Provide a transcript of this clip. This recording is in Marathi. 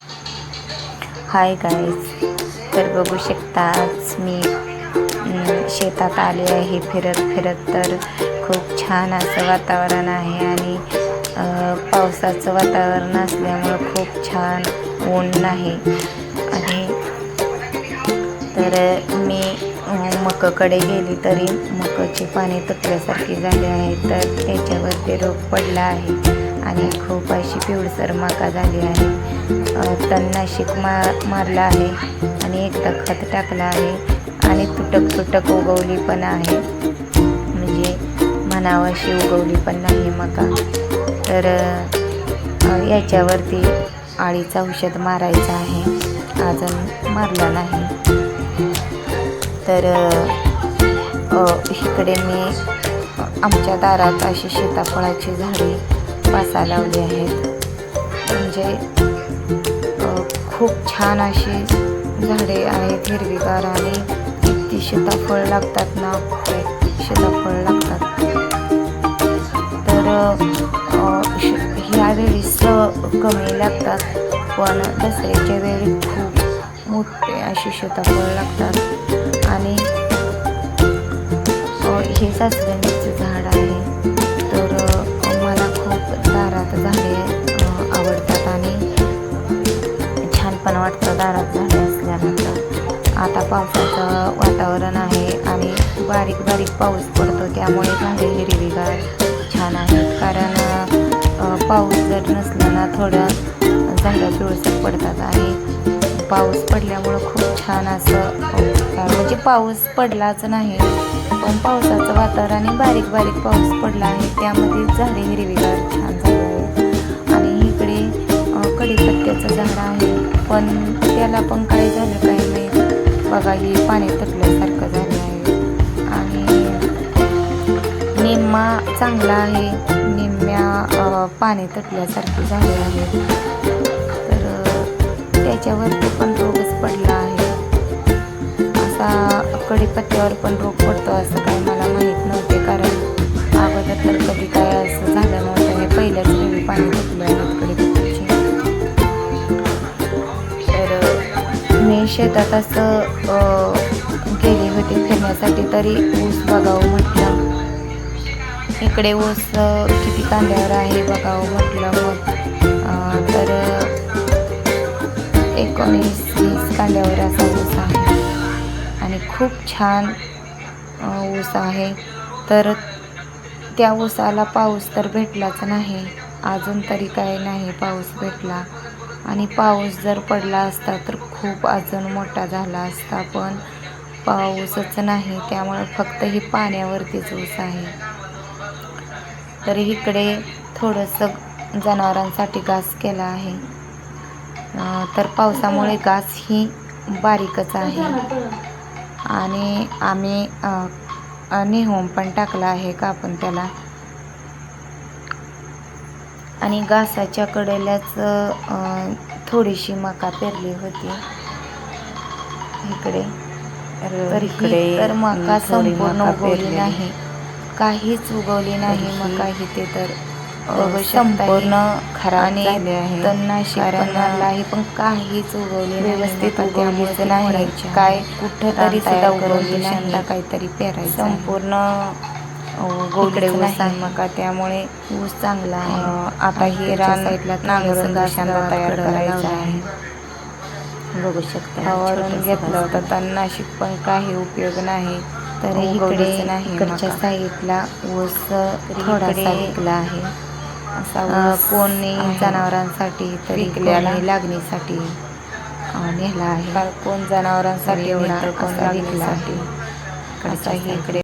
हाय गाईज, तर बघू शकताच मी शेतात आले आहे फिरत तर खूप छान असं वातावरण आहे आणि पावसाचं वातावरण असल्यामुळं खूप छान ऊन आहे. आणि तर मी मकाकडे गेली तरी मकाची पाने तुटल्यासारखी झाली आहे, तर त्याच्यावरती रोग पडला आहे आणि खूप अशी पिवळसर मका झाली आहे. तणनाशक मारला आहे आणि एकदा खत टाकलं आहे आणि तुटक उगवली पण आहे, म्हणजे म्हणावं अशी उगवली पण नाही मका. तर याच्यावरती आळीचं औषध मारायचं आहे, अजून मारला नाही. तर इकडे मी आमच्या दारात अशी सीताफळाची झाडे 5 लावली आहेत, म्हणजे खूप छान अशी झाडे आहेत, हिरवीगार, आणि किती सीताफळ लागतात ना, खूप सीताफळ लागतात. तर ह्या वेळेस कमी लागतात, पण दसऱ्याच्या वेळी खूप मोठे असे सीताफळ लागतात. आणि हे सासवंदीचं झाड आहे, तर मला खूप दारात झाडे आवडतात आणि छान पण वाटतं दारात झाडे असल्यानंतर. आता पावसाचं वातावरण आहे आणि बारीक बारीक पाऊस पडतो, त्यामुळे झाडे हिरवीगार छान आहेत. कारण पाऊस जर नसला ना, थोडं झाडं पिवळसर पडतात आणि पाऊस पडल्यामुळं खूप छान असं, म्हणजे पाऊस पडलाच नाही पण पावसाचं वातावरण आणि बारीक बारीक पाऊस पडला आहे, त्यामध्ये झाडे हिरवीगार छान झाले आहे. आणि इकडे कढीपत्त्याचं झाड आहे, पण त्याला पण काय झालं काय नाही बघा, ही पाणी तुटल्यासारखं झालं आहे. आणि निम्मा चांगला आहे, निम्म्या पाणी तुटल्यासारखे झाले आहे. तर त्याच्यावरती पण रोगच पडला आहे. असा कढीपत्त्यावर पण रोग पडतो असं काही मला माहीत नव्हते, कारण अगोदर तर कधी काय असं झालं नव्हतं. हे पहिल्याच वेळी पाणी तुटले आहेत कढीपत्त्याचे. तर मी शेतात असं गेली होती फिरण्यासाठी, तरी ऊस बघावं म्हटलं. इकडे ऊस किती कांद्यावर आहे बघावं म्हटलं. मग तर 19-20 कांद्यावर असा ऊस आहे आणि खूप छान ऊस आहे. तर त्या ऊसाला पाऊस तर भेटलाच नाही, अजून तरी काही नाही पाऊस भेटला. आणि पाऊस जर पडला असता तर खूप अजून मोठा झाला असता, पण पाऊसच नाही, त्यामुळे फक्त ही पाण्यावरतीच ऊस आहे. तर इकडे थोडंसं जनावरांसाठी घास केला आहे, तर पावसामुळे घास ही बारीकच आहे. आणि आम्ही नेहून पण टाकला आहे कापून त्याला. आणि घासाच्या कडेलाच थोडीशी मका पेरली होती इकडे. तर इकडे मका संपूर्ण उगवली नाही, काहीच उगवली नाही मका इथे. तर संपूर्ण खराब झाले आहे, तणनाशक पण मारलं आहे पण काहीच उगवले व्यवस्थित उगवलीच नाही. काय कुठं तरी सुद्धा उगवली नाही, काहीतरी पेरायचं. संपूर्ण उगवलीच नाही मका, त्यामुळे ऊस चांगला आहे. आता ही रान साईडला नांगरून तयार करायचं आहे. बघू शकता, फवारून घेतलं तर तणनाशक पण काही उपयोग नाही. तर इकडे इकडच्या साईडला ऊस थोडासा विकला आहे. असा ऊस कोणी जनावरांसाठी तरी कोणी लागणीसाठी नेला आहे. कोण जनावरांसाठी एवढा, कोण लागणीसाठी. असा इकडे